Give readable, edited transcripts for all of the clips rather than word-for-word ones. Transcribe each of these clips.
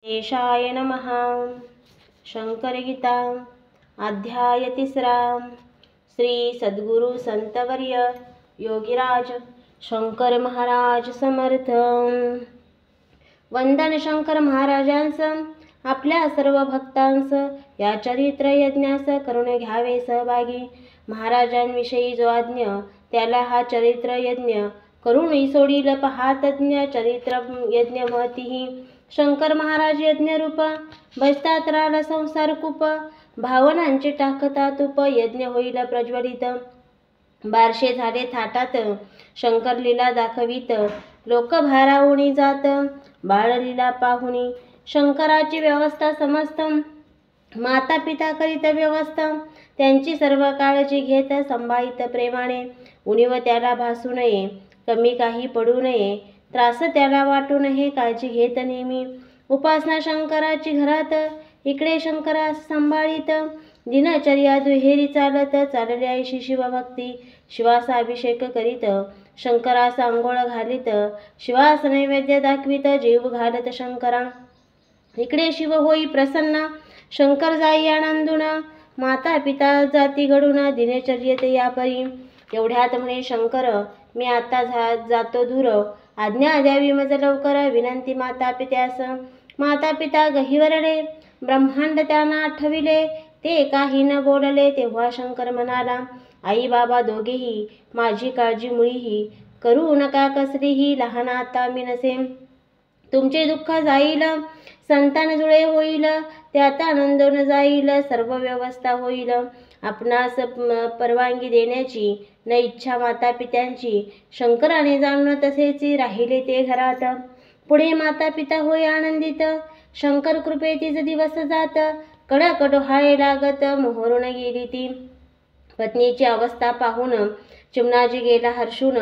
येशाय नमः। शंकर गीता अध्याय 3। श्री सद्गुरु संतवर्य योगीराज शंकर महाराज समर्थ। वंदन शंकर महाराजांचं आपल्या सर्व भक्तांस या चरित्र यज्ञास करून घ्यावे सहभागी। महाराजांविषयी जो आज्ञ त्याला हा चरित्र यज्ञ करून सोडील पहातज्ञ। चरित्र यज्ञ महतीही शंकर महाराज यज्ञ रूप। बसतात राल संसार कूप, भावनांचे टाकता तूप। यज्ञ होईल प्रज्वलित, बारशे झाले थाटात। शंकर लीला दाखवित, लोक भारावूनी जात। बाळलीला पाहुनी शंकराची व्यवस्था समस्त। माता पिता करीत व्यवस्था, त्यांची सर्व काळजी घेत संभाळीत प्रेमाने। उणीव त्याला भासू नये, कमी काही पडू नये, त्रास त्याला वाटू नये, काळजी घेत नेहमी। उपासना शंकराची घरात, इकडे शंकरास संभाळीत। दिनचर्या दुहेरी चालत, चालली ऐशी शिवभक्ती। शिवासा अभिषेक करीत, शंकरास आंघोळ घालीत। शिवास नैवेद्य दाखवित, जीव घालत शंकरा। इकडे शिव होई प्रसन्न, शंकर जाई आनंदून। माता पिता जाती घडून, दिनचर्येत या परी। एवढ्यात म्हणे शंकर, मी आता जातो दूर। आज्ञा द्यावी मज लवकर, विनंती माता पित्यास। माता पिता गहिवरले, ब्रह्मांड त्यांना आठविले। ते काही न बोलले, तेव्हा शंकर म्हणाला, आई बाबा दोघेही, माझी काळजी मुळीही करू नका कसलीही। लहान आता मी नसेन, तुमचे दुःख जाईल। संतान जुळे होईल, त्यात आनंदून जाईल। सर्व व्यवस्था होईल, आपणास परवानगी देण्याची न इच्छा माता पित्यांची। शंकराने जाणून तसेची राहिले ते घरात। पुढे माता पिता होय आनंदित, शंकर कृपेतीच दिवस जात। कडक डोहाळे लागत, मोहरून गेली ती। पत्नीची अवस्था पाहून चिमणाजी गेला हर्षून।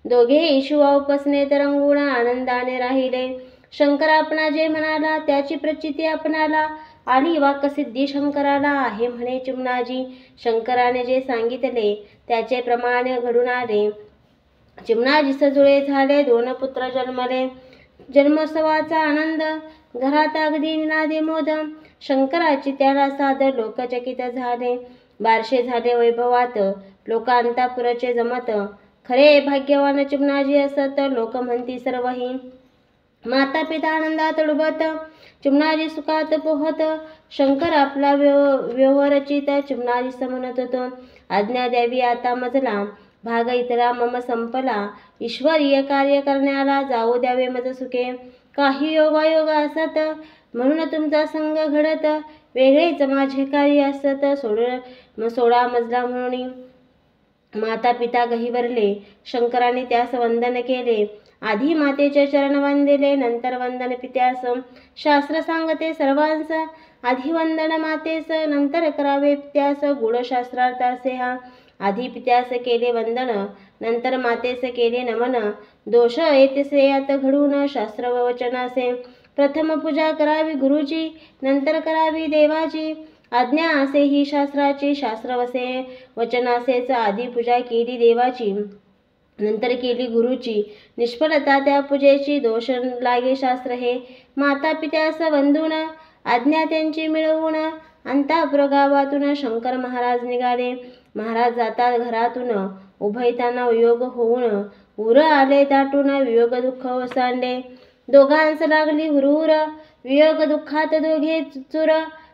दोघेही शिवा उपसनेत रंगून आनंदाने राहिले। शंकर आपणा जे म्हणाला, त्याची प्रचिती आपणाला आली। वाक्सिद्धी शंकराला आहे म्हणे चिमणाजी। शंकराने जे सांगितले, त्याचे प्रमाण घडून आले। चिमणाजी सजुळे झाले, 2 पुत्र जन्मले। जन्मोत्सवाचा आनंद, घरात अगदी निनादी मोद। शंकराची त्याला साध, लोकचकित झाले। बारशे झाले वैभवात, लोक अंतपुराचे जमत। खरे भाग्यवान चिमणाजी असत, लोक म्हणती सर्वही। माता पिता आनंदात डुबत, चिमणाजी सुखात पोहत। शंकर आपला व्यवरचित, चिमणाजी म्हणत होतो, आज्ञा द्यावी आता मजला। भाग इतरा मम संपला, ईश्वरीय कार्य करण्याला जाऊ द्यावे मज सुखे। काही योगायोग असत, म्हणून तुमचा संग घडत। वेगळेच माझे कार्य असत, सोडा मजला म्हणून। माता पिता गहिवरले, शंकराने त्यास वंदन केले। आधी मातेचे चरण वंदिले, नंतर वंदन पित्यास। शास्त्र सांगते सर्वांस, आधी वंदन मातेस, नंतर करावे पित्यास। गूढ शास्त्रार्थ असे हा, आधी पित्यास केले वंदन, नंतर मातेस केले नमन। दोष येतसे यात घडून, शास्त्र व वचनासे। प्रथम पूजा करावी गुरुची, नंतर करावी देवाची। आज्ञा असे ही शास्त्राची, शास्त्र वसे वचनासेच। आधी पूजा केली देवाची, नंतर केली गुरुची। निष्फलता त्या पूजेची, दोष लागे शास्त्र हे। माता पित्यास वंदून, आज्ञा त्यांची मिळवून, अंतापुर गावातून शंकर महाराज निघाले। महाराज जातात घरातून, उभयतांना वियोग होऊन। उर आले दाटून, वियोग दुःख ओसांडे। दोघांस लागली हुरहुर, वियोग दुःखात दोघे चूर।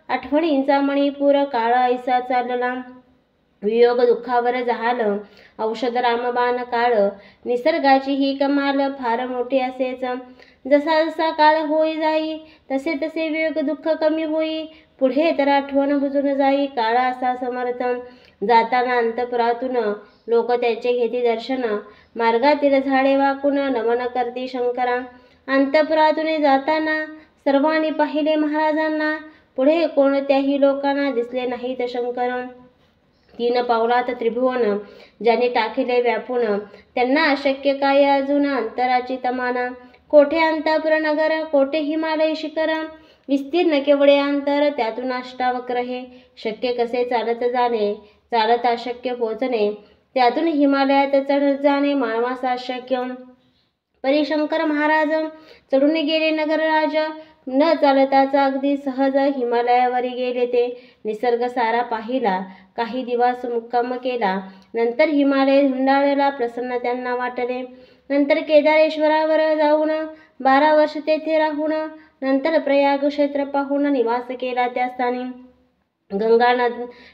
आठवणींचा मणिपूर, काळ ऐसा चालला। वियोग दुःखावर झालं औषध रामबाण काळ। निसर्गाची ही कमाल, फार मोठी असेच। जसा जसा काळ होई जाई, तसे तसे वियोग दुःख कमी होई। पुढे तर आठवण बुजून जाई, काळ असा समर्थ। जाताना अंतपुरातून लोक त्याचे घेती दर्शन। मार्गातील झाडे वाकून नमन करती शंकरा। अंतपुरातून जाताना सर्वांनी पाहिले महाराजांना। पुढे कोणत्याही लोकांना दिसले नाहीत शंकर। 3 पावलात त्रिभुवन ज्याने टाकिले व्यापून, त्यांना अशक्य काय अजून अंतराची तमाना। कोठे अंतपुर नगर, कोठे हिमालय शिखर। विस्तीर्ण केवढे अंतर, त्यातून अष्टावक्र हे। शक्य कसे चालत जाणे, चालत अशक्य पोचणे। त्यातून हिमालयात चढत जाणे, मानवास अशक्य। परी शंकर महाराज चढून गेले नगरराज, न चालताच अगदी सहज हिमालयावरी गेले ते. निसर्ग सारा पाहिला, काही दिवस मुक्काम केला. नंतर हिमालय धुंडाळला, प्रसन्न त्यांना वाटले. नंतर केदारेश्वरावर जाऊन 12 वर्ष तेथे राहून, नंतर प्रयाग क्षेत्र पाहून निवास केला त्या स्थानी. गंगा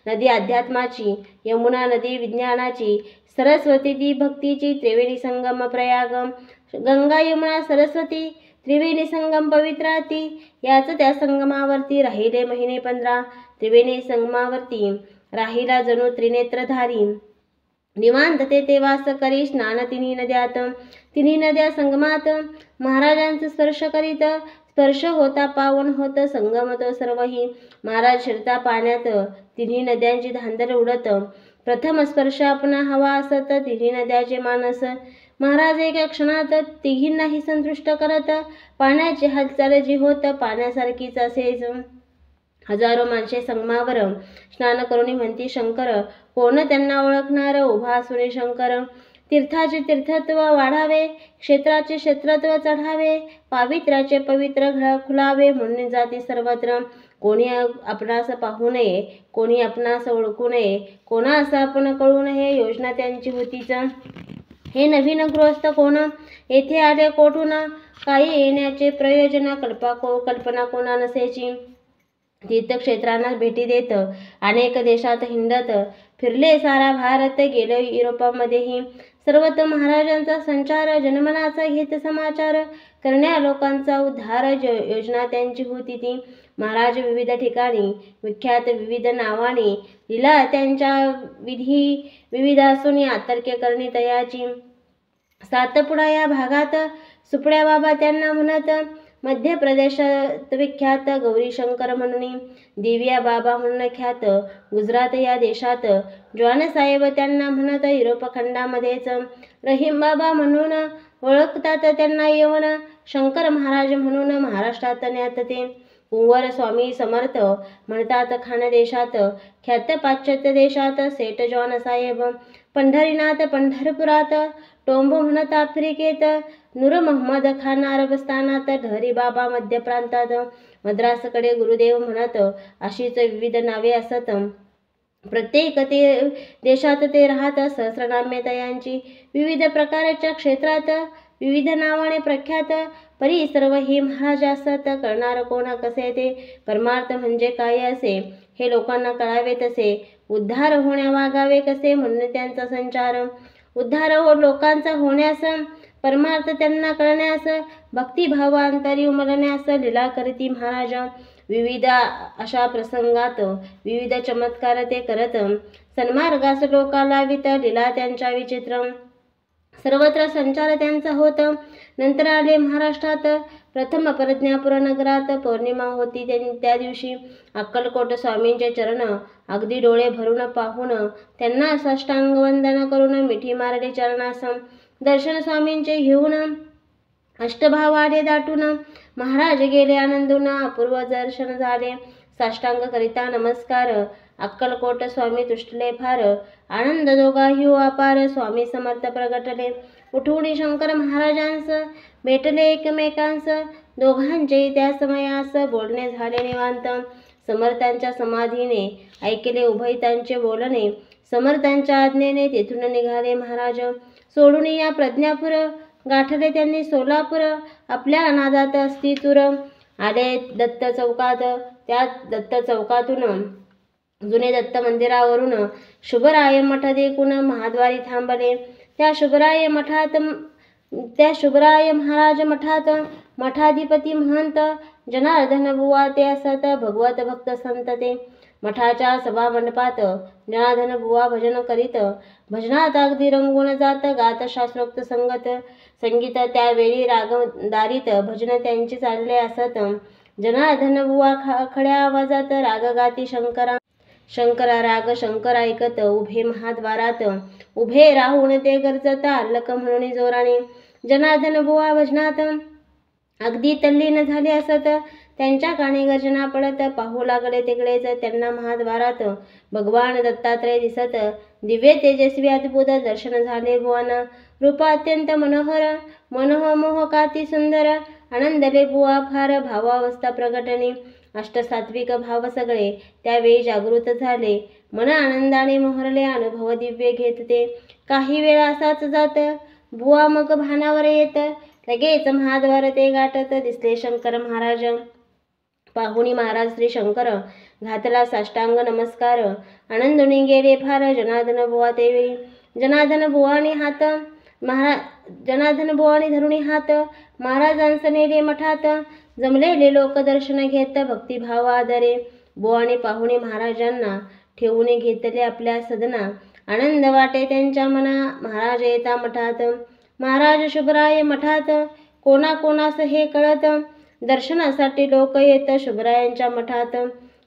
नदी अध्यात्माची, यमुना नदी विज्ञानाची, सरस्वती ती भक्तीची, त्रिवेणी संगम प्रयाग. गंगा यमुना सरस्वती त्रिवेणी संगम पवित्रा ती, याच त्या संगमावरती राहिले महिने 15. त्रिवेणी संगमावरती राहिला जणू त्रिनेत्रधारी, निवांत ते वास करी स्नान तिन्ही नद्यात. तिन्ही नद्या संगमात महाराजांचा स्पर्श करीत, स्पर्श होता पावन होत संगम तो सर्वही. महाराज शिरता पाण्यात, तिन्ही नद्यांची धांदल उडत. प्रथम स्पर्श आपणा हवा असत, तिन्ही नद्याचे मानस. महाराज एका क्षणात तिघींनाही संतुष्ट करत. पाण्याची हालचाल जी होत पाण्यासारखीच असेच. हजारो माणसे संगमावर स्नान करून म्हणती शंकर, कोण त्यांना ओळखणार उभा असून शंकर. तीर्थाचे तीर्थत्व वाढावे, क्षेत्राचे क्षेत्रत्व चढावे, पावित्र्याचे पवित्र खुलावे म्हणून जाती सर्वत्र. कोणी आपणास पाहू नये, कोणी आपणास ओळखू नये, कोणास आपण कळू नये, योजना त्यांची होतीच. हे नवीन गृहस्थ कोण, येथे आले कोठून, काही येण्याचे प्रयोजन, कल्पना कोणा नसेची. तीर्थक्षेत्रांना भेटी देत, अनेक देशात हिंडत फिरले सारा भारत, गेलो युरोपामध्येही. सर्वत्र महाराजांचा संचार, जनमनाचा घेत समाचार, करण्या लोकांचा उद्धार, योजना त्यांची होती ती. महाराज विविध ठिकाणी विख्यात विविध नावाने, लीला त्यांच्या विधी विविध असून आतर्क्य करणी तयाची. सातपुडा या भागात सुपड्या बाबा त्यांना म्हणत, मध्य प्रदेशात विख्यात गौरीशंकर म्हणून, दिव्या बाबा म्हणून ख्यात गुजरात या देशात. ज्वानसाहेब त्यांना म्हणत, युरोप खंडामध्येच रहीम बाबा म्हणून ओळखतात त्यांना येऊन, शंकर महाराज म्हणून महाराष्ट्रात ज्ञात ते. कुंवर स्वामी समर्थ म्हणतात खानदेशात, ख्यात पाश्चात्य देशात सेठ ज्वानसाहेब. पंढरीनाथ पंढरपुरात, टोंबो म्हणत आफ्रिकेत, नूर मोहम्मद खान अरबस्थानात, ढरी बाबा मध्य प्रांतात, मद्रासकडे गुरुदेव म्हणत, अशीच विविध नावे असत. प्रत्येक ते देशात ते राहत, सहस्रनामे तयांची. विविध प्रकारच्या क्षेत्रात विविध नावाने प्रख्यात, परी सर्व हे महाराज असत. करणार कोण कसे ते, परमार्थ म्हणजे काय असे, हे लोकांना कळावे तसे. उद्धार होण्या वागावे कसे म्हणून त्यांचा संचार. उद्धार लोकांचा होण्यास, परमार्थ त्यांना कळण्यास, भक्तिभावांतरी उमलण्यास लीला करती महाराज. विविध अशा प्रसंगात विविध चमत्कार ते करत, सन्मार्गास लोकाला वित, लीला त्यांच्या विचित्र. सर्वत्र संचार त्यांचा होत. नंतर आले महाराष्ट्रात, प्रथम प्रज्ञापूर नगरात. पौर्णिमा होती त्या दिवशी. अक्कलकोट स्वामींचे चरण अगदी डोळे भरून पाहून, त्यांना साष्टांग वंदन करून मिठी मारली चरणास. दर्शन स्वामींचे घेऊन अष्टभावाडे दाटून, महाराज गेले आनंदून, अपूर्व दर्शन झाले. साष्टांग करिता नमस्कार, अक्कलकोट स्वामी तुष्टले फार, आनंद दोघाही अपार. स्वामी समर्थ प्रगटले, उठून शंकर महाराजांस भेटले एकमेकांस. दोघांचे त्या समयास बोलणे झाले निवांत. समर्थांच्या समाधीने ऐकले उभयतांचे बोलणे. समर्थांच्या आज्ञेने तेथून निघाले महाराज. सोडून या प्रज्ञापूर गाठले त्यांनी सोलापूर. आपल्या अनादात असती तूर. आले दत्त चौकात, त्या दत्त चौकातून जुने दत्त मंदिरावरून शुभराय मठ देखून महाद्वारी थांबले. त्या शुभराय महाराज मठात मठाधिपती महंत जनार्दन बुवा ते असत. भगवत भक्त संत ते. मठाच्या सभामंडपात जनार्दन बुवा भजन करीत. भजनात अगदी रंगून जात, गात शास्त्रोक्त संगीत. त्यावेळी रागदारीत भजन त्यांचे चालले असत. जनार्दन बुवा खड्या आवाजात राग गाती शंकरा. शंकरा राग शंकर ऐकत, उभे महाद्वारात उभे राहून ते गरजत, अल्लक म्हणून जोराने. जनार्दन बुवा भजनात अगदी तल्लीन झाले असत. त्यांच्या कानी गर्जना पडत. पाहू लागले तिकडेच त्यांना महाद्वारात भगवान दत्तात्रय दिसत. दिव्य तेजस्वी अद्भुत दर्शन झाले बुवांना. रूप अत्यंत मनोहर, मनोमोहकाती सुंदर, आनंदले बुवा फार, भावावस्था प्रगटणे, अष्टसात्विक भाव सगळे त्यावेळी जागृत झाले, मन आनंदाने मोहरले, अनुभव दिव्य घेत ते, काही वेळ असाच जात, बुवा मग भानावर येत, लगेच महाद्वार ते गाठत, दिसले शंकर महाराज, पाहुणी महाराज श्री शंकर, घातला साष्टांग नमस्कार, आनंदुनी गेले फार, जनार्दन बुवा तेवेळी, जनार्दन बुवानी धरुणी हात, महाराजांस नेले मठात, जमलेले लोक दर्शन घेत, भक्तिभाव आदरे, बुवाने पाहुणे महाराजांना ठेवून घेतले आपल्या सदना, आनंद वाटे त्यांच्या मना, महाराज येता मठात, महाराज शुभराय मठात, कोणाकोणास हे कळत, दर्शनासाठी लोक येत शुभरायांच्या मठात,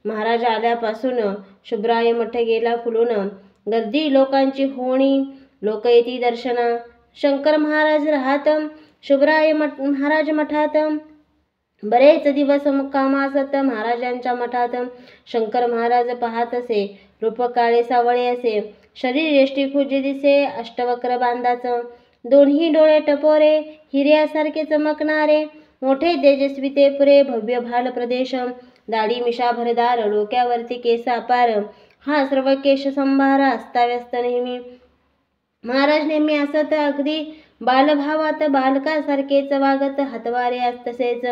महाराज आल्यापासून शुभराय मठ गेला फुलून, गर्दी लोकांची होणी, लोक येती दर्शना, शंकर महाराज राहत शुभराय महाराज मठात, बरेच दिवस मुक्कामा असत महाराजांच्या मठात, शंकर महाराज पाहत असे, रूप काळे सावळे असे, शरीर यष्टी खुजी दिसे, अष्टवक्र बांधाचं, दोन्ही डोळे टपोरे, हिऱ्यासारखे चमकणारे, मोठे तेजस्वी ते पुरे, भव्य भाल प्रदेश, दाढी मिशा भरदार, डोक्यावरती केस अपार, हा सर्व केश संभार, अस्ताव्यस्त नेहमी, महाराज नेहमी असत अगदी बालभावात, बालकासारखेच वागत, हातवारे तसेच,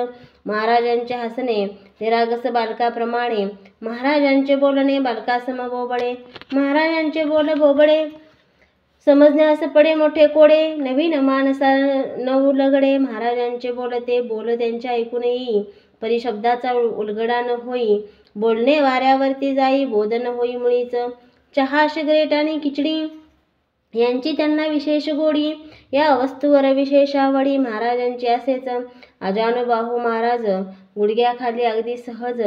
महाराजांचे हसणे निरागस बालकाप्रमाणे, महाराजांचे बोलणे बालकासम बोबडे, महाराजांचे बोल बोबडे, समजण्यास पडे मोठे कोडे, नवीन माणसा नऊ लगडे, महाराजांचे बोलते बोल त्यांच्या ऐकून येई, परिशब्दाचा उलगडा न होई, बोलणे वाऱ्यावरती जाई, बोधन होई मुळीच, चहा सिगरेट आणि खिचडी यांची त्यांना विशेष गोडी, या वस्तूवर विशेष आवडी, महाराजांची असेच, अजानुबाहू महाराज गुडघ्याखाली अगदी सहज,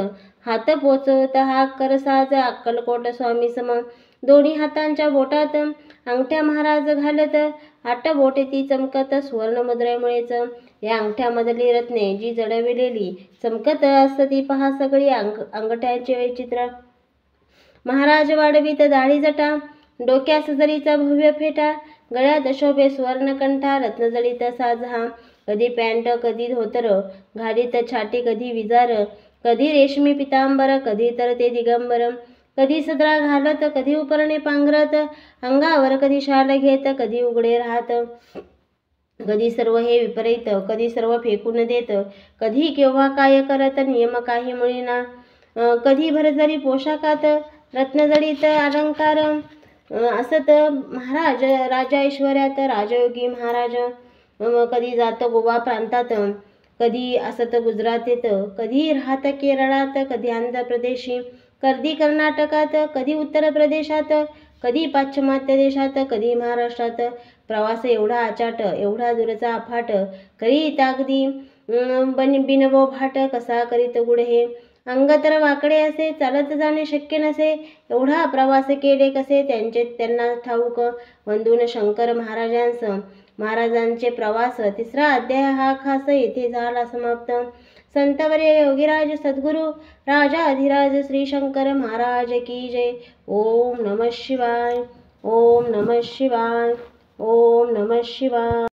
हात पोचवत हा करसाज, अक्कलकोट स्वामी सम, दोन्ही हातांच्या बोटात अंगठ्या महाराज घालत, आठ बोटे ती चमकत सुवर्णमुद्रेमुळेच, या अंगठ्यामधली रत्ने जी जडविलेली चमकत असती पहा सगळी, अंगठ्याचे वैचित्र, महाराज वाढवीत दाढी जटा, डोक्यास जरीचा भव्य फेटा, गळ्यात शोभे सुवर्णकंठा, रत्नजडित साज हा, कधी पॅन्ट कधी धोतर घालीत छाटी, कधी विजार, कधी रेशमी पितांबर, कधी तर ते दिगंबर, कधी सदरा घालत, कधी उपरणे पांघरत, अंगावर कधी शाल घेत, कधी उघडे राहत, कधी सर्व हे विपरीत, कधी सर्व फेकून देत, कधी केव्हा काय करत, नियम काही मुळीना, कधी भरजरी पोशाखात रत्नजडित अलंकार असत, महाराज राजा ऐश्वर्यात, राजयोगी महाराज, कधी जात गोवा प्रांतात, कधी असत गुजरातेत, कधी राहत केरळात, कधी आंध्र प्रदेशी, कधी कर्नाटकात, कधी उत्तर प्रदेशात, कधी पाश्चिमात्य देशात, कधी महाराष्ट्रात, प्रवास एवढा आचाट, एवढा दूरचा अफाट, करीत अगदी बिनबो भाट, कसा करीत गुढ हे, अंग तर वाकडे असे, चालत जाणे शक्य नसे, एवढा प्रवास केले कसे, त्यांना ठाऊक, वंदून शंकर महाराजांचे प्रवास, तिसरा अध्याय हा खास येथे झाला समाप्त. संतवर्य योगीराज सद्गुरु राजाधिराज श्री शंकर महाराज की जय. ओम नमः शिवाय. ओम नमः शिवाय. ओम नमः शिवाय.